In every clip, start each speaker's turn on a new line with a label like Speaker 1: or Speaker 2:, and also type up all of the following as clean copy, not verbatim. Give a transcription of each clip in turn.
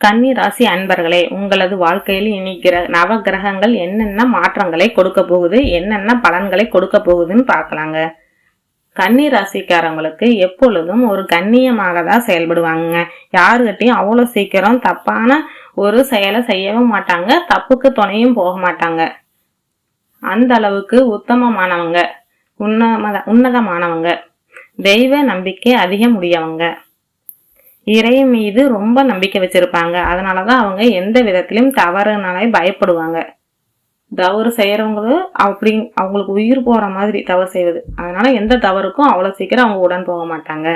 Speaker 1: கன்னி ராசி அன்பர்களே, உங்களது வாழ்க்கையில் இனி நவ கிரகங்கள் என்னென்ன மாற்றங்களை கொடுக்க போகுது, என்னென்ன பலன்களை கொடுக்க போகுதுன்னு பார்க்கலாங்க. கன்னி ராசிக்காரங்களுக்கு எப்பொழுதும் ஒரு கண்ணியமாக தான் செயல்படுவாங்க. யாருகிட்டையும் அவ்வளோ சீக்கிரம் தப்பான ஒரு செயலை செய்யவும் மாட்டாங்க, தப்புக்கு துணையும் போக மாட்டாங்க. அந்த அளவுக்கு உத்தமமானவங்க, உன்னதமானவங்க, தெய்வ நம்பிக்கை அதிகம் உடையவங்க, இறை மீது ரொம்ப நம்பிக்கை வச்சிருப்பாங்க. அதனாலதான் அவங்க எந்த விதத்திலும் தவறுனாலே பயப்படுவாங்க. தவறு செய்யறவங்களும் அவங்களுக்கு உயிர் போற மாதிரி தவறு செய்வது. அதனால எந்த தவறுக்கும் அவ்வளவு சீக்கிரம் அவங்க உடன் போக மாட்டாங்க.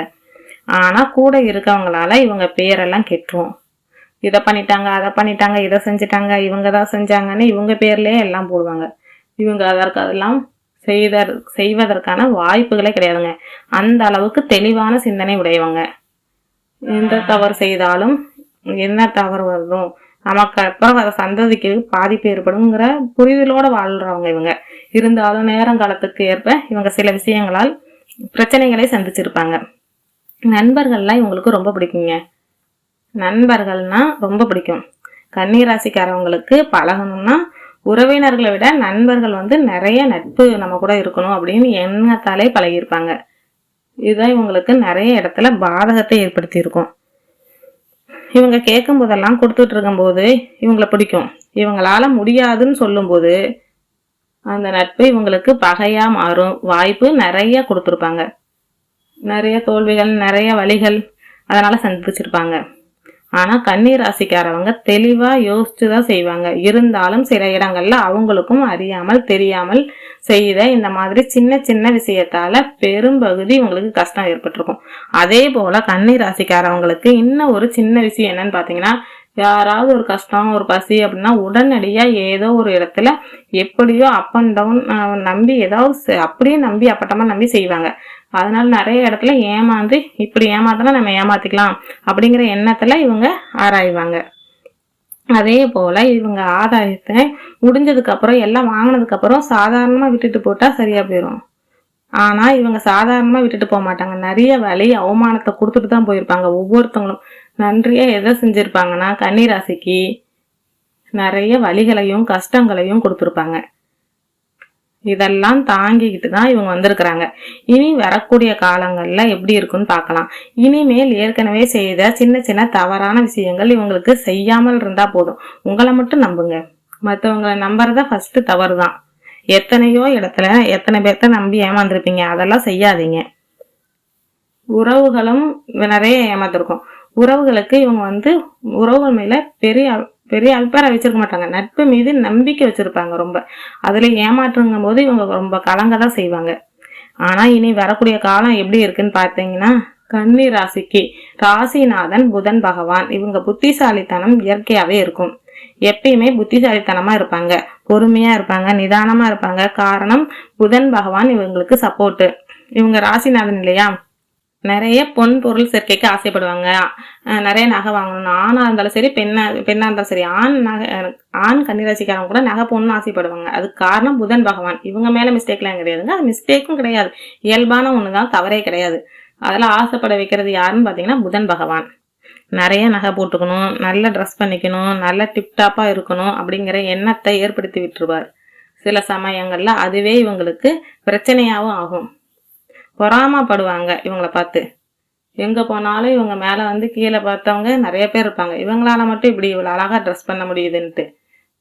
Speaker 1: ஆனா கூட இருக்கவங்களால இவங்க பேரெல்லாம் கெட்டுரும். இதை பண்ணிட்டாங்க, அதை பண்ணிட்டாங்க, இதை செஞ்சுட்டாங்க, இவங்க தான் செஞ்சாங்கன்னு இவங்க பேர்லயே எல்லாம் போடுவாங்க. இவங்க அதெல்லாம் செய்வதற்கான வாய்ப்புகளே கிடையாதுங்க. அந்த அளவுக்கு தெளிவான சிந்தனை உடையவங்க. எந்த தவறு செய்தாலும் என்ன தவறு வருதும், நமக்கு அப்புறம் வர சந்ததிக்கு பாதிப்பு ஏற்படுங்கிற புரிதலோட வாழ்றவங்க இவங்க. இருந்தாலும் நேரங்காலத்துக்கு ஏற்ப இவங்க சில விஷயங்களால் பிரச்சனைகளை சந்திச்சிருப்பாங்க. நண்பர்கள்லாம் இவங்களுக்கு ரொம்ப பிடிக்குங்க. நண்பர்கள்னா ரொம்ப பிடிக்கும். கன்னிராசிக்காரவங்களுக்கு பழகணும்னா உறவினர்களை விட நண்பர்கள் நிறைய நட்பு நம்ம கூட இருக்கணும் அப்படின்னு எண்ணத்தாலே பழகியிருப்பாங்க. இதுதான் இவங்களுக்கு நிறைய இடத்துல பாதகத்தை ஏற்படுத்தி இருக்கும். இவங்க கேட்கும் போதெல்லாம் கொடுத்துட்டு இருக்கும் போது இவங்களை பிடிக்கும். இவங்களால முடியாதுன்னு சொல்லும் போது அந்த நட்பு இவங்களுக்கு பகையா மாறும் வாய்ப்பு நிறைய கொடுத்துருப்பாங்க. நிறைய தோல்விகள், நிறைய வழிகள் அதனால சந்திச்சிருப்பாங்க. ஆனா கன்னி ராசிக்காரவங்க தெளிவா யோசிச்சுதான் செய்வாங்க. இருந்தாலும் சில இடங்கள்ல அவங்களுக்கும் அறியாமல் தெரியாமல் செய்த இந்த மாதிரி சின்ன சின்ன விஷயத்தால பெரும்பகுதி இவங்களுக்கு கஷ்டம் ஏற்பட்டிருக்கும். அதே போல கன்னி ராசிக்காரவங்களுக்கு இன்னும் ஒரு சின்ன விஷயம் என்னன்னு பாத்தீங்கன்னா, யாராவது ஒரு கஷ்டம், ஒரு பசி அப்படின்னா உடனடியா ஏதோ ஒரு இடத்துல எப்படியோ அப் அண்ட் டவுன் நம்பி ஏதாவது அப்படியே நம்பி அப்பட்டமா நம்பி செய்வாங்க. அதனால நிறைய இடத்துல ஏமாந்து இப்படி ஏமாத்தினா நம்ம ஏமாத்திக்கலாம் அப்படிங்கிற எண்ணத்துல இவங்க ஆராய்வாங்க. அதே போல இவங்க ஆதாயத்தை முடிஞ்சதுக்கு அப்புறம் எல்லாம் வாங்கினதுக்கு அப்புறம் சாதாரணமா விட்டுட்டு போட்டா சரியா போயிடும். ஆனா இவங்க சாதாரணமா விட்டுட்டு போக மாட்டாங்க. நிறைய வலி அவமானத்தை கொடுத்துட்டு தான் போயிருப்பாங்க. ஒவ்வொருத்தவங்களும் நன்றியா எதை செஞ்சிருப்பாங்கன்னா கன்னிராசிக்கு நிறைய வலிகளையும் கஷ்டங்களையும் கொடுத்துருப்பாங்க. இதெல்லாம் தாங்கிக்கிட்டு தான் இவங்க வந்திருக்கிறாங்க. இனி வரக்கூடிய காலங்கள்ல எப்படி இருக்குன்னு பார்க்கலாம். இனிமேல் ஏற்கனவே செய்த சின்ன சின்ன தவறான விஷயங்கள் இவங்களுக்கு செய்யாமல் இருந்தா போதும். உங்களை மட்டும் நம்புங்க. மற்றவங்களை நம்புறத ஃபர்ஸ்ட் தவறு தான். எத்தனையோ இடத்துல எத்தனை பேர்த்த நம்பி ஏமாந்துருப்பீங்க. அதெல்லாம் செய்யாதீங்க. உறவுகளும் நிறைய ஏமாத்திருக்கும். உறவுகளுக்கு இவங்க உறவுகள் மேல பெரிய அபிப்பிராயம் வச்சிருக்க மாட்டாங்க. நட்பு மீது நம்பிக்கை வச்சிருப்பாங்க ரொம்ப. அதுல ஏமாற்றுங்கும் போது இவங்க ரொம்ப கலங்கதான் செய்வாங்க. ஆனா இனி வரக்கூடிய காலம் எப்படி இருக்குன்னு பார்த்தீங்கன்னா, கன்னி ராசிக்கு ராசிநாதன் புதன் பகவான். இவங்க புத்திசாலித்தனம் இயற்கையாவே இருக்கும். எப்பயுமே புத்திசாலித்தனமா இருப்பாங்க, பொறுமையா இருப்பாங்க, நிதானமா இருப்பாங்க. காரணம் புதன் பகவான் இவங்களுக்கு சப்போர்ட். இவங்க ராசிநாதன் இல்லையா, நிறைய பொன் பொருள் சேர்க்கைக்கு ஆசைப்படுவாங்க. நிறைய நகை வாங்கணும். ஆணா இருந்தாலும் சரி, பெண்ணா இருந்தாலும் சரி, ஆண் கன்னிராசிக்காரங்க கூட நகை பொண்ணு ஆசைப்படுவாங்க. அதுக்கு காரணம் புதன் பகவான். இவங்க மேல மிஸ்டேக்லாம் கிடையாதுங்க. அது மிஸ்டேக்கும் கிடையாது, இயல்பான ஒண்ணுதான், தவறே கிடையாது. அதெல்லாம் ஆசைப்பட வைக்கிறது யாருன்னு பாத்தீங்கன்னா புதன் பகவான். நிறைய நகை போட்டுக்கணும், நல்ல ட்ரெஸ் பண்ணிக்கணும், நல்ல டிப்டாப்பா இருக்கணும் அப்படிங்கிற எண்ணத்தை ஏற்படுத்தி விட்டுருவார். சில சமயங்கள்ல அதுவே இவங்களுக்கு பிரச்சனையாவும் ஆகும். பொறாமப்படுவாங்க இவங்களை பார்த்து. எங்க போனாலும் இவங்க மேல கீழே பார்த்தவங்க நிறைய பேர் இருப்பாங்க. இவங்களால மட்டும் இப்படி இவ்வளவு அழகா ட்ரெஸ் பண்ண முடியுதுன்ட்டு.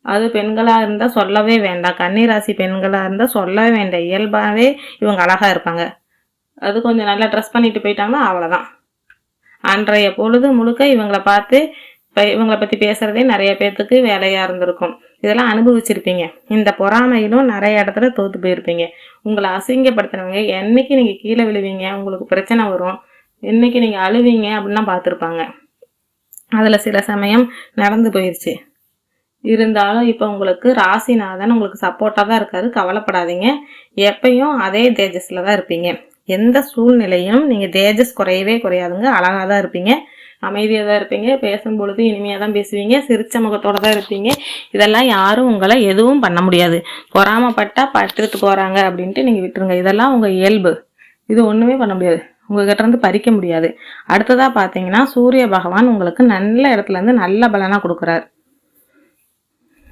Speaker 1: அது பெண்களா இருந்தா சொல்லவே வேண்டாம். கன்னிராசி பெண்களா இருந்தா சொல்லவே வேண்டாம். இயல்பாவே இவங்க அழகா இருப்பாங்க. அது கொஞ்சம் நல்லா ட்ரெஸ் பண்ணிட்டு போயிட்டாங்கன்னா அவ்வளவுதான். அன்றைய பொழுது முழுக்க இவங்களை பார்த்து இவங்களை பத்தி பேசுறதே நிறைய பேர்த்துக்கு வேலையா இருந்திருக்கும். இதெல்லாம் அனுபவிச்சிருப்பீங்க. இந்த பொறாமையிலும் நிறைய இடத்துல தோத்து போயிருப்பீங்க. உங்களை அசிங்கப்படுத்தினவங்க என்னைக்கு நீங்க கீழே விழுவீங்க, உங்களுக்கு பிரச்சனை வரும், என்னைக்கு நீங்க அழுவீங்க அப்படின்னா பார்த்துருப்பாங்க. அதுல சில சமயம் நடந்து போயிருச்சு. இருந்தாலும் இப்ப உங்களுக்கு ராசிநாதன் உங்களுக்கு சப்போர்ட்டா தான் இருக்காரு. கவலைப்படாதீங்க. எப்பயும் அதே தேஜஸ்ல தான் இருப்பீங்க. எந்த சூழ்நிலையும் நீங்க தேஜஸ் குறையவே குறையாதுங்க. அழகாதான் இருப்பீங்க, அமைதியா தான் இருப்பீங்க, பேசும் பொழுது இனிமையா தான் பேசுவீங்க, சிரிச்ச முகத்தோட தான் இருப்பீங்க. இதெல்லாம் யாரும் உங்களை எதுவும் பண்ண முடியாது. பொறாமப்பட்டா பட்டுட்டு போறாங்க அப்படின்ட்டு நீங்க விட்டுருங்க. இதெல்லாம் உங்க இயல்பு. இது ஒண்ணுமே பண்ண முடியாது. உங்ககிட்ட இருந்து பறிக்க முடியாது. அடுத்ததா பார்த்தீங்கன்னா சூரிய பகவான் உங்களுக்கு நல்ல இடத்துல இருந்து நல்ல பலனா கொடுக்குறார்.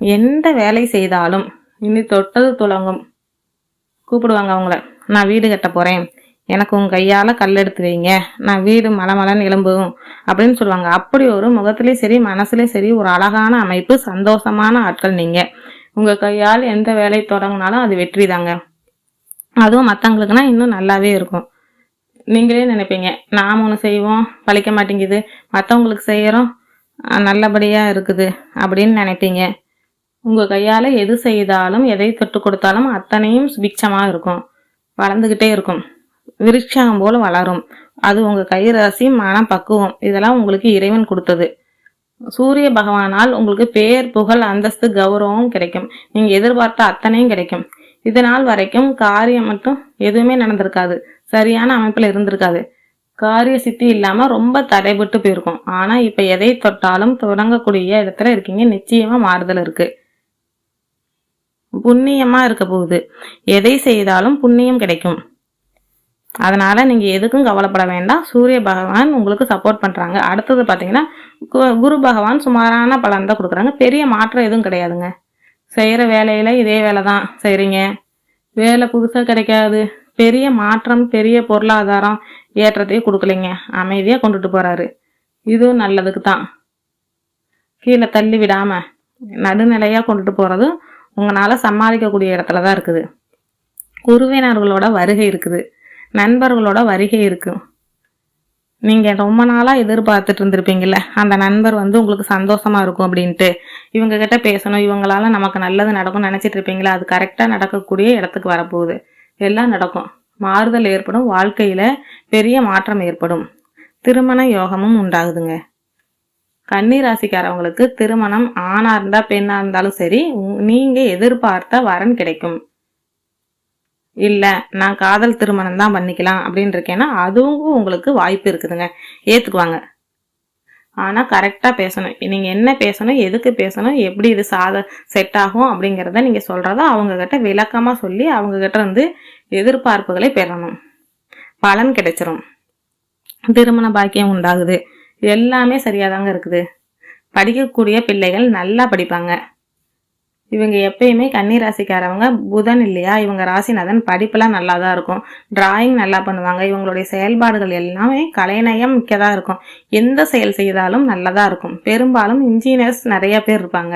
Speaker 1: எந்த வேலை செய்தாலும் இனி தொட்டது துலங்கும். கூப்பிடுவாங்க அவங்கள, நான் வீடு கட்ட போறேன், எனக்கு உங்க கையால கல் எடுத்து வைங்க, நான் வீடு மலமலன்னு எழும்பும் அப்படின்னு சொல்லுவாங்க. அப்படி ஒரு முகத்திலேயும் சரி மனசுலயும் சரி ஒரு அழகான அமைப்பு, சந்தோஷமான ஆட்கள் நீங்க. உங்க கையால் எந்த வேலை தொடங்கினாலும் அது வெற்றி தாங்க. அதுவும் மற்றவங்களுக்குன்னா இன்னும் நல்லாவே இருக்கும். நீங்களே நினைப்பீங்க, நாம் ஒன்று செய்வோம் பழிக்க மாட்டேங்குது, மற்றவங்களுக்கு செய்கிறோம் நல்லபடியாக இருக்குது அப்படின்னு நினைப்பீங்க. உங்கள் கையால் எது செய்தாலும் எதை தொட்டு கொடுத்தாலும் அத்தனையும் சுபிட்சமாக இருக்கும், வளர்ந்துக்கிட்டே இருக்கும், விருட்சம் போல் வளரும். அது உங்கள் கை ராசி, மனம், பக்குவம் இதெல்லாம் உங்களுக்கு இறைவன் கொடுத்தது. சூரிய பகவானால் உங்களுக்கு பேர், புகழ், அந்தஸ்து, கௌரவம் கிடைக்கும். நீங்கள் எதிர்பார்த்த அத்தனையும் கிடைக்கும். இது நாள் வரைக்கும் காரியம் மட்டும் எதுவுமே நடந்திருக்காது, சரியான அமைப்பில் இருந்திருக்காது, காரிய சித்தி இல்லாமல் ரொம்ப தடைபட்டு போயிருக்கும். ஆனால் இப்போ எதை தொட்டாலும் தொடங்கக்கூடிய இடத்துல இருக்கீங்க. நிச்சயமாக மாறுதல் இருக்கு, புண்ணியமாக இருக்க போகுது. எதை செய்தாலும் புண்ணியம் கிடைக்கும். அதனால நீங்க எதுக்கும் கவலைப்பட வேண்டாம். சூரிய பகவான் உங்களுக்கு சப்போர்ட் பண்றாங்க. அடுத்தது பாத்தீங்கன்னா குரு பகவான் சுமாரான பலன் தான் கொடுக்குறாங்க. பெரிய மாற்றம் எதுவும் கிடையாதுங்க. செய்யற வேலையில இதே வேலை தான் செய்றீங்க, வேலை புதுசா கிடைக்காது. பெரிய மாற்றம், பெரிய பொருளாதாரம் ஏற்றத்தையே கொடுக்கலைங்க. அமைதியா கொண்டுட்டு போறாரு. இதுவும் நல்லதுக்கு தான். கீழே தள்ளி விடாம நடுநிலையா கொண்டுட்டு போறதும் உங்களால சமாளிக்கக்கூடிய இடத்துல தான் இருக்குது. உறவினர்களோட வருகை இருக்குது, நண்பர்களோட வருகை இருக்கு. நீங்க ரொம்ப நாளா எதிர்பார்த்துட்டு இருந்திருப்பீங்கல்ல, அந்த நண்பர் உங்களுக்கு சந்தோஷமா இருக்கும் அப்படின்ட்டு, இவங்க கிட்ட பேசணும், இவங்களால நமக்கு நல்லது நடக்கும் நினைச்சிட்டு இருப்பீங்களா, அது கரெக்டா நடக்கக்கூடிய இடத்துக்கு வரப்போகுது. எல்லாம் நடக்கும், மாறுதல் ஏற்படும், வாழ்க்கையில பெரிய மாற்றம் ஏற்படும், திருமண யோகமும் உண்டாகுதுங்க. கன்னி ராசிக்காரவங்களுக்கு திருமணம் ஆணா இருந்தா பெண்ணா இருந்தாலும் சரி, நீங்க எதிர்பார்த்த வரன் கிடைக்கும். இல்லை நான் காதல் திருமணம் தான் பண்ணிக்கலாம் அப்படின்னு இருக்கேன்னா அதுவும் உங்களுக்கு வாய்ப்பு இருக்குதுங்க, ஏற்றுக்குவாங்க. ஆனால் கரெக்டாக பேசணும். நீங்கள் என்ன பேசணும், எதுக்கு பேசணும், எப்படி இது செட் ஆகும் அப்படிங்கிறத நீங்கள் சொல்கிறத அவங்கக்கிட்ட விளக்கமாக சொல்லி அவங்கக்கிட்ட இருந்து எதிர்பார்ப்புகளை பெறணும். பலன் கிடைச்சிரும், திருமண பாக்கியம் உண்டாகுது, எல்லாமே சரியாதாங்க இருக்குது. படிக்கக்கூடிய பிள்ளைகள் நல்லா படிப்பாங்க. இவங்க எப்பயுமே கன்னி ராசிக்காரவங்க புதன் இல்லையா, இவங்க ராசிநாதன் படிப்பெல்லாம் நல்லா தான் இருக்கும், டிராயிங் நல்லா பண்ணுவாங்க. இவங்களுடைய செயல்பாடுகள் எல்லாமே கலைநயம் மிக்கதாக இருக்கும். எந்த செயல் செய்தாலும் நல்லதாக இருக்கும். பெரும்பாலும் இன்ஜினியர்ஸ் நிறைய பேர் இருப்பாங்க,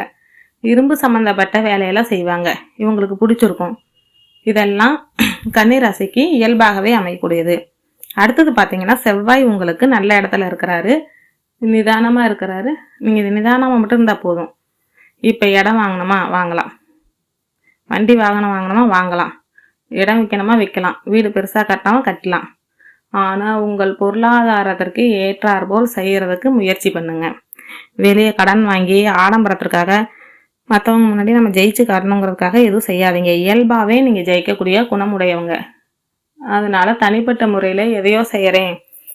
Speaker 1: இரும்பு சம்மந்தப்பட்ட வேலையெல்லாம் செய்வாங்க, இவங்களுக்கு பிடிச்சிருக்கும். இதெல்லாம் கன்னி ராசிக்கு இயல்பாகவே அமையக்கூடியது. அடுத்தது பார்த்தீங்கன்னா செவ்வாய் உங்களுக்கு நல்ல இடத்துல இருக்கிறாரு, நிதானமாக இருக்கிறாரு. நீங்கள் நிதானமாக மட்டும் இருந்தால் போதும். இப்போ இடம் வாங்கணுமா வாங்கலாம், வண்டி வாகனம் வாங்கணுமா வாங்கலாம், இடம் விற்கணுமா விற்கலாம், வீடு பெருசாக கட்டணுமா கட்டலாம். ஆனால் உங்கள் பொருளாதாரத்திற்கு ஏற்றாற்போல் செய்கிறதுக்கு முயற்சி பண்ணுங்க. வெளியே கடன் வாங்கி ஆடம்பரத்திற்காக மற்றவங்க முன்னாடி நம்ம ஜெயிச்சு காட்டணுங்கிறதுக்காக எதுவும் செய்யாதீங்க. இயல்பாகவே நீங்கள் ஜெயிக்கக்கூடிய குணமுடையவங்க. அதனால தனிப்பட்ட முறையில் எதையோ செய்கிறேன்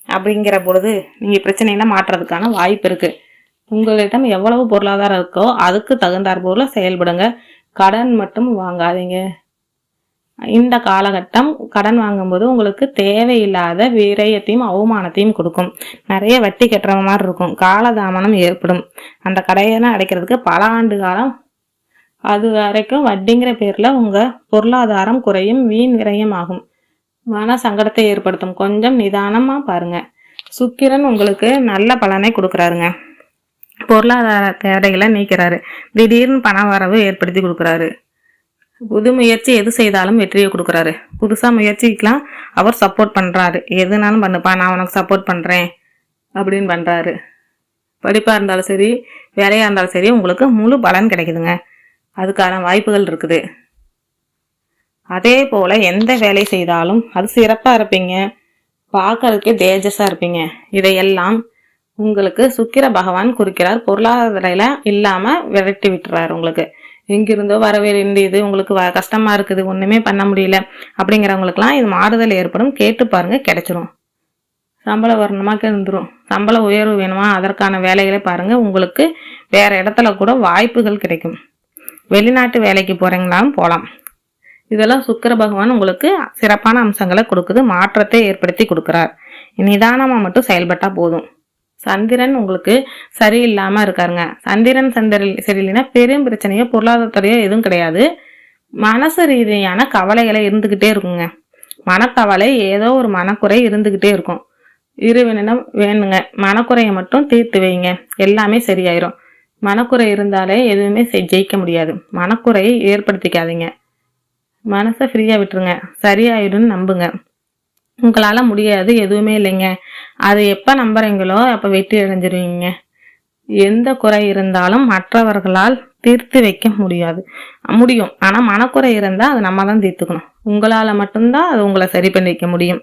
Speaker 1: அப்படிங்கிற பொழுது நீங்கள் பிரச்சனையில் மாற்றுறதுக்கான வாய்ப்பு இருக்குது. உங்களிடம் எவ்வளவு பொருளாதாரம் இருக்கோ அதுக்கு தகுந்தாற் போல செயல்படுங்க. கடன் மட்டும் வாங்காதீங்க. இந்த காலகட்டம் கடன் வாங்கும்போது உங்களுக்கு தேவையில்லாத விரயத்தையும் அவமானத்தையும் கொடுக்கும். நிறைய வட்டி கட்டுற மாதிரி இருக்கும், காலதாமனம் ஏற்படும். அந்த கடையெல்லாம் அடைக்கிறதுக்கு பல ஆண்டு காலம், அது வரைக்கும் வட்டிங்கிற பேர்ல உங்க பொருளாதாரம் குறையும், வீண் விரயம் ஆகும், மன சங்கடத்தை ஏற்படுத்தும். கொஞ்சம் நிதானமா பாருங்க. சுக்கிரன் உங்களுக்கு நல்ல பலனை கொடுக்குறாருங்க. பொருளாதார தடைகளை நீக்கிறாரு, திடீர்னு பண வரவு ஏற்படுத்தி கொடுக்குறாரு. புது முயற்சி எது செய்தாலும் வெற்றியை கொடுக்குறாரு. புதுசா முயற்சிக்கலாம் அவர் சப்போர்ட் பண்றாரு. எதுனாலும் பண்ணுப்பா, நான் உனக்கு சப்போர்ட் பண்றேன் அப்படின்னு பண்றாரு. படிப்பா இருந்தாலும் சரி, வேலையா இருந்தாலும் சரி, உங்களுக்கு முழு பலன் கிடைக்குதுங்க. அதுக்கான வாய்ப்புகள் இருக்குது. அதே போல எந்த வேலை செய்தாலும் அது சிறப்பா இருப்பீங்க, பார்க்கறதுக்கே தேஜஸா இருப்பீங்க. இதையெல்லாம் உங்களுக்கு சுக்கிர பகவான் குறிக்கிறார். பொருளாதார இல்லாம விரட்டி விட்டுறாரு. உங்களுக்கு எங்கிருந்தோ வர வேண்டியது உங்களுக்கு கஷ்டமா இருக்குது, ஒண்ணுமே பண்ண முடியல அப்படிங்கிறவங்களுக்குலாம் இது மாறுதல் ஏற்படும். கேட்டு பாருங்க, கிடைச்சிரும். சம்பளம் வரணுமா இருந்துரும், சம்பள உயர்வு வேணுமா அதற்கான வேலைகளை பாருங்க. உங்களுக்கு வேற இடத்துல கூட வாய்ப்புகள் கிடைக்கும். வெளிநாட்டு வேலைக்கு போறீங்களாலும் போகலாம். இதெல்லாம் சுக்கிர பகவான் உங்களுக்கு சிறப்பான அம்சங்களை கொடுக்குது, மாற்றத்தை ஏற்படுத்தி கொடுக்குறார். நிதானமா மட்டும் செயல்பட்டா போதும். சந்திரன் உங்களுக்கு சரியில்லாம இருக்காருங்க. சந்திரன் சரியில்லைன்னா பெரும் பிரச்சனையோ பொருளாதாரத்துறையோ எதுவும் கிடையாது. மனசு ரீதியான கவலைகளை இருந்துகிட்டே இருக்குங்க. மனக்கவலை, ஏதோ ஒரு மனக்குறை இருந்துகிட்டே இருக்கும். வேணுங்க, மனக்குறைய மட்டும் தீர்த்து வைங்க, எல்லாமே சரியாயிரும். மனக்குறை இருந்தாலே எதுவுமே ஜெயிக்க முடியாது. மனக்குறையை ஏற்படுத்திக்காதீங்க. மனசை ஃப்ரீயா விட்டுருங்க, சரியாயிடும்னு நம்புங்க. உங்களால முடியாது எதுவுமே இல்லைங்க, அதை எப்ப நம்புறீங்களோ அப்ப வெற்றி அடைஞ்சிருவீங்க. எந்த குறை இருந்தாலும் மற்றவர்களால் தீர்த்து வைக்க முடியும். ஆனா மனக்குறை இருந்தா அது நம்ம தான் தீர்த்துக்கணும். உங்களால மட்டும்தான் அது உங்களை சரி பண்ணி வைக்க முடியும்.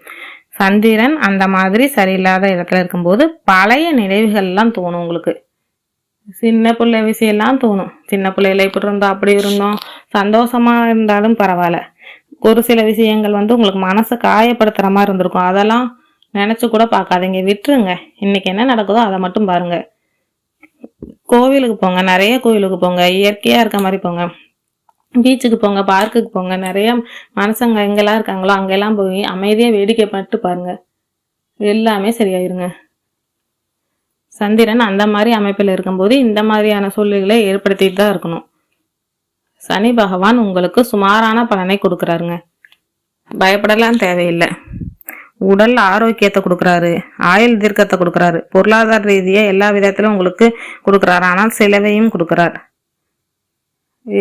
Speaker 1: சந்திரன் அந்த மாதிரி சரியில்லாத இடத்துல இருக்கும்போது பழைய நினைவுகள் எல்லாம் தோணும் உங்களுக்கு. சின்ன பிள்ளை விஷயம் எல்லாம் தோணும். சின்ன பிள்ளையில இப்படி இருந்தோம், அப்படி இருந்தோம். சந்தோஷமா இருந்தாலும் பரவாயில்ல, ஒரு சில விஷயங்கள் உங்களுக்கு மனசை காயப்படுத்துற மாதிரி இருந்திருக்கும். அதெல்லாம் நினைச்சு கூட பார்க்காதீங்க, விட்டுருங்க. இன்னைக்கு என்ன நடக்குதோ அதை மட்டும் பாருங்க. கோவிலுக்கு போங்க, நிறைய கோவிலுக்கு போங்க, இயற்கையா இருக்க மாதிரி போங்க. பீச்சுக்கு போங்க, பார்க்குக்கு போங்க. நிறைய மனுஷங்க எங்கெல்லாம் இருக்காங்களோ அங்கெல்லாம் போய் அமைதியா வேடிக்கை பார்த்து பாருங்க, எல்லாமே சரியாயிருங்க. சந்திரன் அந்த மாதிரி அமைப்பில் இருக்கும்போது இந்த மாதிரியான சூழ்நிலைகளை ஏற்படுத்திட்டு தான் இருக்கணும். சனி பகவான் உங்களுக்கு சுமாரான பலனை கொடுக்குறாருங்க. பயப்படலாம் தேவையில்லை. உடல் ஆரோக்கியத்தை கொடுக்குறாரு, ஆயுள் தீர்க்கத்தை கொடுக்குறாரு, பொருளாதார ரீதியா எல்லா விதத்திலும் உங்களுக்கு கொடுக்குறாரு. ஆனால் செலவையும் கொடுக்குறாரு.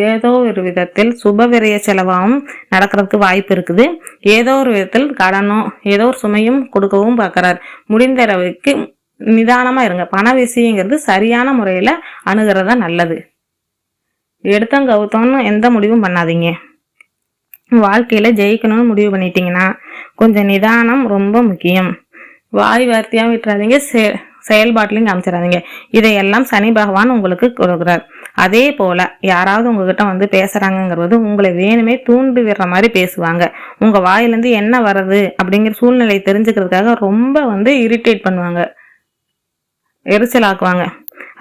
Speaker 1: ஏதோ ஒரு விதத்தில் சுப விரய செலவாகவும் நடக்கிறதுக்கு வாய்ப்பு இருக்குது. ஏதோ ஒரு விதத்தில் கடனோ ஏதோ ஒரு சுமையும் கொடுக்கவும் பார்க்கறாரு. முடிந்த அளவுக்கு நிதானமா இருங்க. பண விஷயங்கிறது சரியான முறையில அணுகிறதா நல்லது. எடுத்தம் கவுத்தம்னு எந்த முடிவும் பண்ணாதீங்க. வாழ்க்கையில ஜெயிக்கணும்னு முடிவு பண்ணிட்டீங்கன்னா கொஞ்சம் நிதானம் ரொம்ப முக்கியம். வாய் வார்த்தையா விட்டுறாதீங்க, செயல்பாட்டிலையும் காமிச்சிடாதீங்க. இதையெல்லாம் சனி பகவான் உங்களுக்கு கொடுக்குறார். அதே போல யாராவது உங்ககிட்ட பேசுறாங்கிறது உங்களை வேணுமே தூண்டி விடுற மாதிரி பேசுவாங்க. உங்க வாயிலிருந்து என்ன வருது அப்படிங்கிற சூழ்நிலை தெரிஞ்சுக்கிறதுக்காக ரொம்ப இரிட்டேட் பண்ணுவாங்க, எரிச்சல் ஆக்குவாங்க.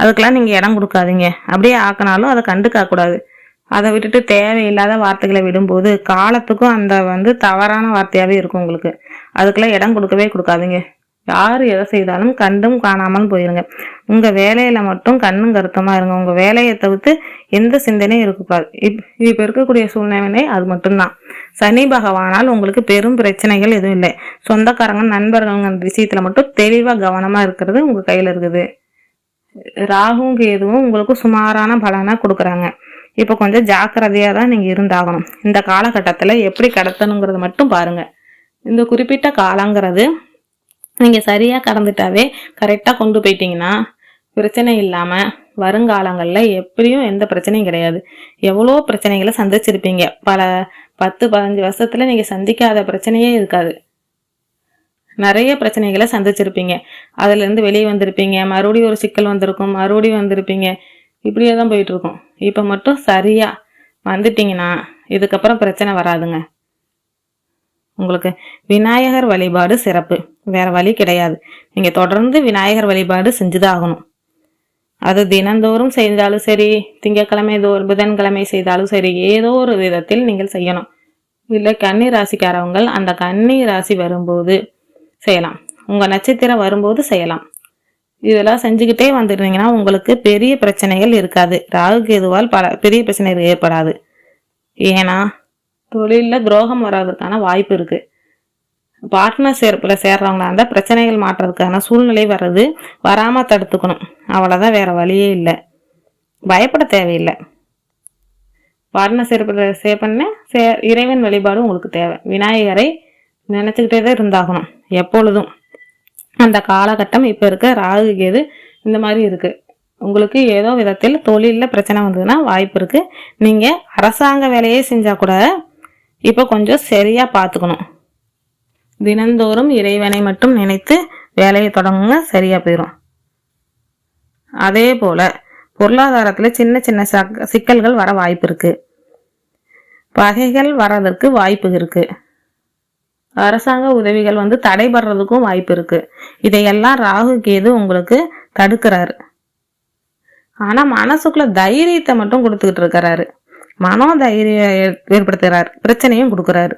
Speaker 1: அதுக்கெல்லாம் நீங்க இடம் கொடுக்காதீங்க. அப்படியே ஆக்கினாலும் அதை கண்டுக்க கூடாது. அதை விட்டுட்டு தேவையில்லாத வார்த்தைகளை விடும்போது காலத்துக்கும் அந்த தவறான வார்த்தையாவே இருக்கும் உங்களுக்கு. அதுக்கெல்லாம் இடம் கொடுக்கவே கொடுக்காதீங்க. யாரு எதை செய்தாலும் கண்டும் காணாமல் போயிருங்க. உங்க வேலையில மட்டும் கண்ணும் கருத்தமா இருங்க. உங்க வேலையை தவிர்த்து எந்த சிந்தனையும் இருக்கக்கூடாது. இப்ப இருக்கக்கூடிய சூழ்நிலை அது மட்டும்தான். சனி பகவானால் உங்களுக்கு பெரும் பிரச்சனைகள் எதுவும் இல்லை. சொந்தக்காரங்க நண்பர்கள் விஷயத்துல மட்டும் தெளிவா கவனமா இருக்கிறது உங்க கையில இருக்குது. ராகுவும் கேதுவும் உங்களுக்கு சுமாரான பலனை கொடுக்குறாங்க. இப்ப கொஞ்சம் ஜாக்கிரதையா தான் நீங்க இருந்தாகணும். இந்த காலகட்டத்துல எப்படி கடத்தணுங்கிறது மட்டும் பாருங்க. இந்த குறிப்பிட்ட காலங்கிறது நீங்க சரியா கடந்துட்டாவே, கரெக்டா கொண்டு போயிட்டீங்கன்னா பிரச்சனை இல்லாம வருங்காலங்கள்ல எப்படியும் எந்த பிரச்சனையும் கிடையாது. எவ்வளோ பிரச்சனைகளை சந்திச்சிருப்பீங்க. பல 10-15 வருஷத்துல நீங்க சந்திக்காத பிரச்சனையே இருக்காது. நிறைய பிரச்சனைகளை சந்திச்சிருப்பீங்க. அதுல இருந்து வெளியே வந்திருப்பீங்க. மறுபடியும் ஒரு சிக்கல் வந்திருக்கும், மறுபடியும் வந்திருப்பீங்க. இப்படியே தான் போயிட்டு இருக்கும். இப்ப மட்டும் சரியா வந்துட்டீங்கன்னா இதுக்கப்புறம் பிரச்சனை வராதுங்க. உங்களுக்கு விநாயகர் வழிபாடு சிறப்பு, வேற வழி கிடையாது. நீங்க தொடர்ந்து விநாயகர் வழிபாடு செஞ்சுதான் ஆகணும். அது தினந்தோறும் செய்தாலும் சரி, திங்கட்கிழமை புதன்கிழமை செய்தாலும் சரி, ஏதோ ஒரு விதத்தில் நீங்கள் செய்யணும். இல்லை கன்னி ராசிக்காரவங்க அந்த கன்னி ராசி வரும்போது செய்யலாம், உங்க நட்சத்திரம் வரும்போது செய்யலாம். இதெல்லாம் செஞ்சுக்கிட்டே வந்துருந்தீங்கன்னா உங்களுக்கு பெரிய பிரச்சனைகள் இருக்காது. ராகு கேதுவால் பல பெரிய பிரச்சனைகள் ஏற்படாது. ஏன்னா தொழிலில் துரோகம் வர்றதுக்கான வாய்ப்பு இருக்கு. பார்ட்னர்ஷிப்ல சேர்றவங்களா இருந்தால் பிரச்சனைகள் மாற்றுறதுக்கான சூழ்நிலை வர்றது வராம தடுத்துக்கணும். அவ்வளவுதான், வேற வழியே இல்லை. பயப்பட தேவையில்லை. பார்ட்னர்ஷிப்ல இறைவன் வழிபாடு உங்களுக்கு தேவை. விநாயகரை நினைச்சுக்கிட்டே தான் இருந்தாகணும் எப்பொழுதும். அந்த காலகட்டம் இப்ப இருக்க ராகு கேது இந்த மாதிரி இருக்கு. உங்களுக்கு ஏதோ விதத்தில் தொழிலில் பிரச்சனை வந்ததுன்னா வாய்ப்பு இருக்கு. நீங்க அரசாங்க வேலையே செஞ்சா கூட இப்ப கொஞ்சம் சரியா பார்த்துக்கணும். தினந்தோறும் இறைவனை மட்டும் நினைத்து வேலையை தொடங்குங்க, சரியா போயிடும். அதே போல பொருளாதாரத்துல சின்ன சின்ன சிக்கல்கள் வர வாய்ப்பு இருக்கு. பகைகள் வர்றதற்கு வாய்ப்பு இருக்கு. அரசாங்க உதவிகள் தடைபடுறதுக்கும் வாய்ப்பு இருக்கு. இதையெல்லாம் ராகு கேது உங்களுக்கு தடுக்கிறாரு. ஆனா மனசுக்குள்ள தைரியத்தை மட்டும் கொடுத்துக்கிட்டு இருக்கிறாரு. மனோ தைரியம் ஏற்படுத்துகிறாரு, பிரச்சனையும் கொடுக்குறாரு.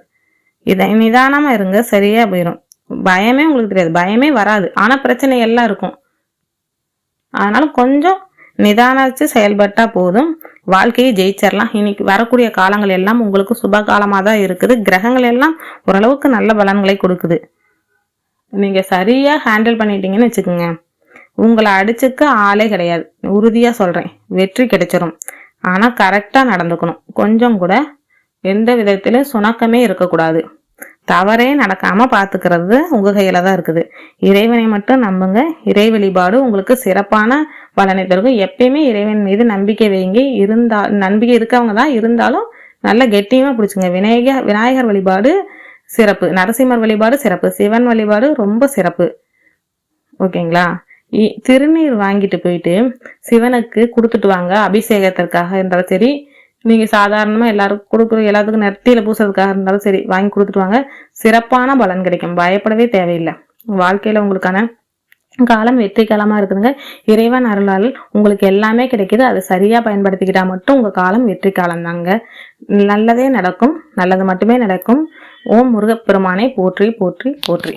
Speaker 1: இதை நிதானமா இருங்க, சரியா போயிடும். பயமே உங்களுக்கு தெரியாது, பயமே வராது. ஆனா பிரச்சனை எல்லாம் இருக்கும். அதனால கொஞ்சம் நிதானிச்சு செயல்பட்டா போதும், வாழ்க்கையை ஜெயிச்சிடலாம். இன்னைக்கு வரக்கூடிய காலங்கள் எல்லாம் உங்களுக்கு சுப காலமா தான் இருக்குது. கிரகங்கள் எல்லாம் ஓரளவுக்கு நல்ல பலன்களை கொடுக்குது. நீங்க சரியா ஹேண்டில் பண்ணிட்டீங்கன்னு வச்சுக்கோங்க, உங்களை அடிச்சுக்க ஆளே கிடையாது. உறுதியா சொல்றேன், வெற்றி கிடைச்சிரும். ஆனா கரெக்டா நடந்துக்கணும். கொஞ்சம் கூட எந்த விதத்திலும் சுணக்கமே இருக்கக்கூடாது. தவறே நடக்காம பாத்துக்கிறது உங்க கையில தான் இருக்குது. இறைவனை மட்டும் நம்புங்க. இறை வழிபாடு உங்களுக்கு சிறப்பான பலனை தரும். எப்பயுமே இறைவன் மீது நம்பிக்கை வைங்க. நம்பிக்கை இருக்கவங்க தான் இருந்தாலும் நல்ல கெட்டியமா பிடிச்சுங்க. விநாயகர் வழிபாடு சிறப்பு, நரசிம்மர் வழிபாடு சிறப்பு, சிவன் வழிபாடு ரொம்ப சிறப்பு. ஓகேங்களா? திருநீர் வாங்கிட்டு போயிட்டு சிவனுக்கு கொடுத்துட்டு வாங்க. அபிஷேகத்திற்காக இருந்தாலும் சரி, நீங்க சாதாரணமா எல்லாருக்கும் கொடுக்குற, எல்லாத்துக்கும் நெத்தியில பூசுறதுக்காக இருந்தாலும் சரி, வாங்கி கொடுத்துட்டு வாங்க. சிறப்பான பலன் கிடைக்கும். பயப்படவே தேவையில்லை. வாழ்க்கையில உங்களுக்கான காலம் வெற்றி காலமா இருக்குதுங்க. இறைவன் அருளால் உங்களுக்கு எல்லாமே கிடைக்குது. அதை சரியா பயன்படுத்திக்கிட்டா மட்டும் உங்க காலம் வெற்றி காலம் தாங்க. நல்லதே நடக்கும், நல்லது மட்டுமே நடக்கும். ஓம் முருகப்பெருமானை போற்றி போற்றி போற்றி.